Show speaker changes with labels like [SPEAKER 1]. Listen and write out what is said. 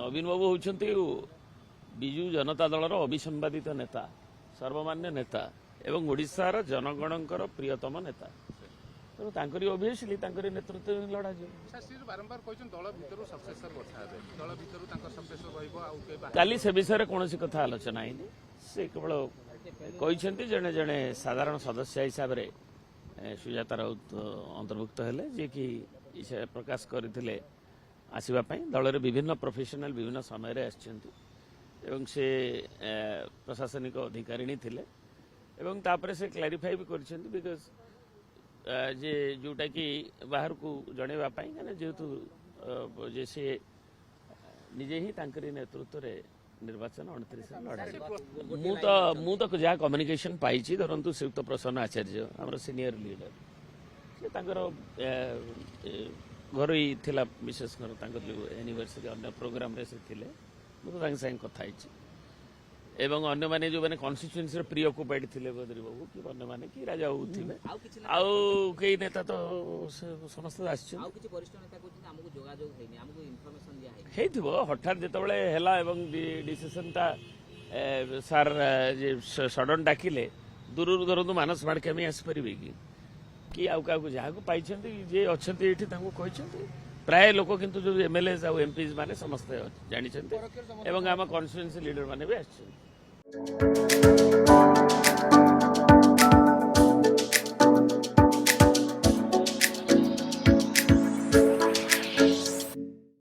[SPEAKER 1] नवीन बाबू होउछन्ति बिजु जनता दलर अभिसंवादित नेता सर्वमान्य नेता एवं ओडिशार जनगणकर प्रियतम नेता तेणु तांकरी ऑब्वियसली तांकरी नेतृत्व लड़ा जे
[SPEAKER 2] बारंबार दल भितर सक्सेसर दल भितर सक्सेसर
[SPEAKER 1] काली से विषय कौन कथा आलोचना है से केवल कहते जड़े जड़े साधारण सदस्य हिसाब से सुजाता राउत अंतर्भुक्त हेले जे कि प्रकाश करते आसवाई दल रे विभिन्न प्रोफेशनल विभिन्न समय एवं से प्रशासनिक अधिकारिणी थिले एवं तापर से क्लारिफाई भी कर बिकज जे जोटा कि बाहर को जनवाई जेहेतु जे से निजे ही तांकरी नेतृत्व रे निर्वाचन 29 लड़ा मु तो जहाँ कम्युनिकेशन पाई धरतु श्रीयुक्त प्रसन्न आचार्य आम सीनियर लीडर से घर ही थिला विशेषकर एनिवर्सरी अन्य प्रोग्राम रे से थिले मुझे संगे कथा एवं अन्य माने जो माने कन्स्टिट्यूएंसी प्री ऑक्युपाइड थिले बद्री बाबू कि अन्य माने कि राजा होथिबे आउ कई नेता तो समस्त आछन आउ किछि वरिष्ठ नेता कहउछन हमकु जोगाजोग हेनी हमकु इन्फॉर्मेशन दिया हेथिबो हठात जेतबेले हेला एवं डिसिजन ता सर जे सडन डाकिले दूरରୁ धरतु मानस माडकेमी आसी परिबे कि आउ का जहाँ को पाई जे अच्छा ये कहते प्राय लोक किंतु जो एमएलए और एमपीज माने समस्त जानी एवं आम कन्स्टिट्यूएंसी लीडर माने भी आछन।